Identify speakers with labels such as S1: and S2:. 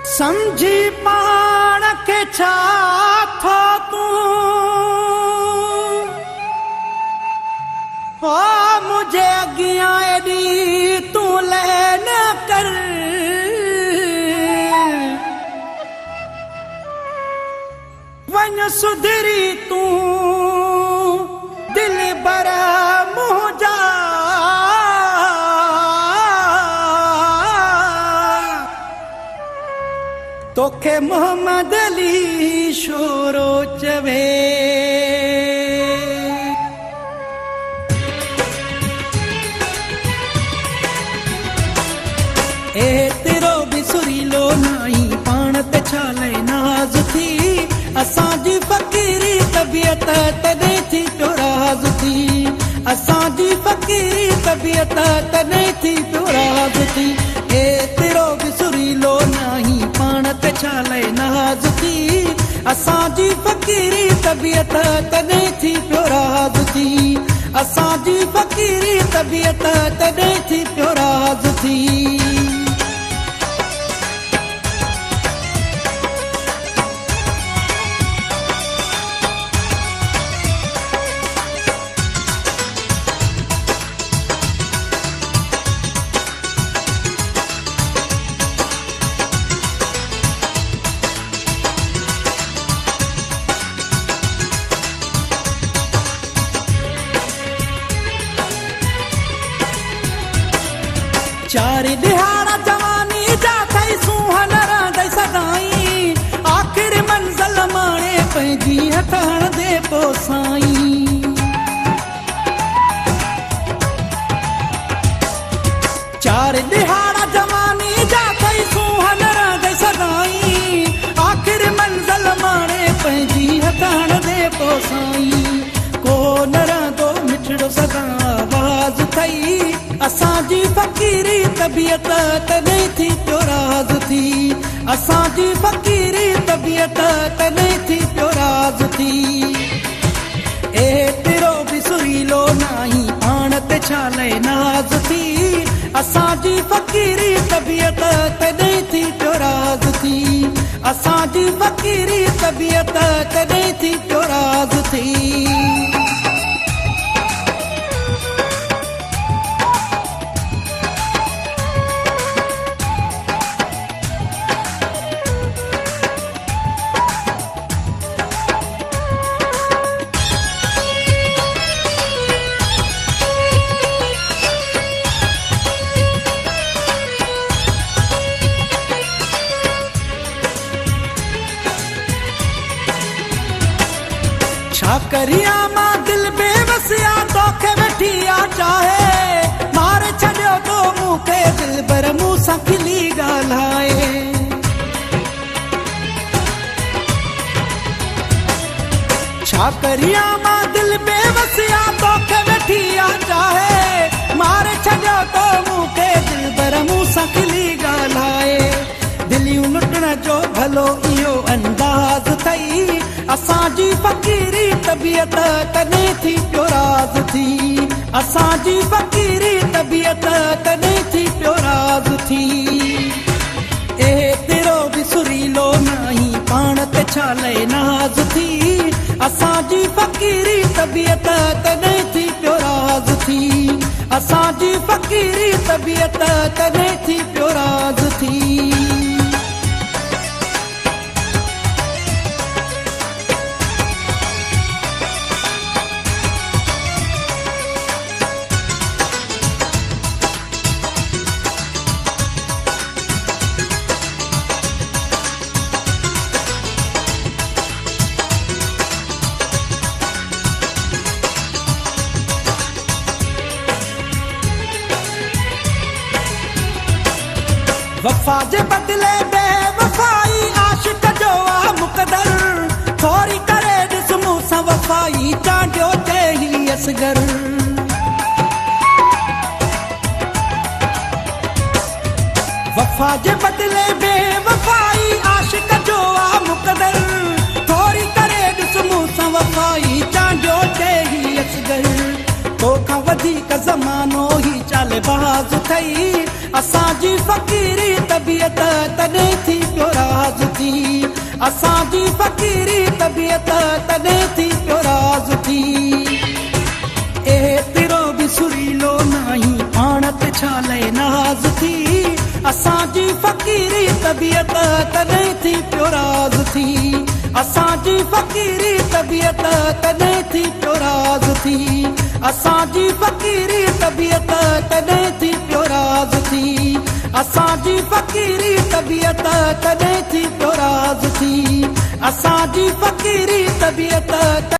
S1: समझी पाण खे छा थो तूं हो मुझे अॻियां एॾी तूं लह न कर वञ सुधरी तूं दिल बर मुंहिंजा तोखे मोहम्मद अली शोरो चवे तेरो बि सुरीलो नाई पाण ते छाले नाज़ थी असांजी फ़क़ीरी तबियत तॾहिं थी पियो राज़ थी असांजी फ़क़ीरी तबियत तॾहिं थी पियो राज़ थी तेरो बि सुरीलो नाई पाण ते छाले नाज़ थी असांजी फ़क़ीरी तबियत तॾहिं थी पियो राज़ थी असांजी फ़क़ीरी तबियत तॾहिं थी पियो राज़ थी चार दिहाड़ा जवानी जा थई सुहन रहंदई सदाई आख़िर मंज़िल माणे पंहिंजी हथ हणंदे पोइ साईं चार दिहाड़ा जवानी जा थई सुहन रहंदई सदाई आख़िर मंज़िल माणे पंहिंजी हथ हणंदे पोइ साईं को न रहंदो मिठड़ो सदा आवाज़ थई असांजी फ़क़ीरी तबियत तॾहिं थी पियो राज़ थी असांजी फ़क़ीरी तबियत तॾहिं थी पियो राज़ थी तेरो बि सुरीलो नाई पाण ते छाले नाज़ थी असांजी फ़क़ीरी तबियत तॾहिं थी पियो राज़ थी असांजी फ़क़ीरी तबियत तॾहिं थी पियो राज़ थी छा करिया मां दिल बेवसिया तोखे वेठी आ चाहे मारे छॾियो तो मूंखे दिल भर मूं सां खिली ॻाल्हाए छा करिया मां दिल बेवसिया तोखे वेठी आ चाहे मारे छॾियो तो मूंखे दिल भर मूं सां खिली ॻाल्हाए दिलियूं लुटण जो भलो इहो अंदाज़ थई असांजी फ़क़ीरी तबियत तॾहिं थी पियो राज़ थी असांजी फ़क़ीरी तबियत तॾहिं थी पियो राज़ थी तेरो बि सुरीलो नाई पाण ते छाले नाज़ थी असांजी फ़क़ीरी तबियत तॾहिं थी पियो राज़ थी असांजी फ़क़ीरी तबियत तॾहिं थी पियो राज़ थी वफ़ा जे बदिले बेवफ़ाई आशिक़ जो आ मुक़दर थोरी करे ॾिस मूं सां वफ़ाई चांडियो चई असगर वफ़ा जे बदिले बेवफ़ाई आशिक़ जो आ मुक़दर थोरी करे ॾिस मूं सां वफ़ाई चांडियो चई असगर तोखां वधीक ज़मानो ई चाले बाज़ थई असांजी फ़क़ीरी तबियत तॾहिं थी पियो राज़ थी असांजी फ़क़ीरी तबियत तॾहिं थी पियो राज़ थी एतिरो बि सुरीलो नाहीं पाण ते छा लए नाज़ थी असांजी फ़क़ीरी तबियत तॾहिं थी पियो राज़ थी असांजी फ़क़ीरी तबियत तॾहिं थी पियो राज़ थी असांजी फ़क़ीरी तबियत तॾहिं थी पियो राज़ थी असांजी फ़क़ीरी तबियत तॾहिं थी पियो राज़ थी असांजी फ़क़ीरी तबियत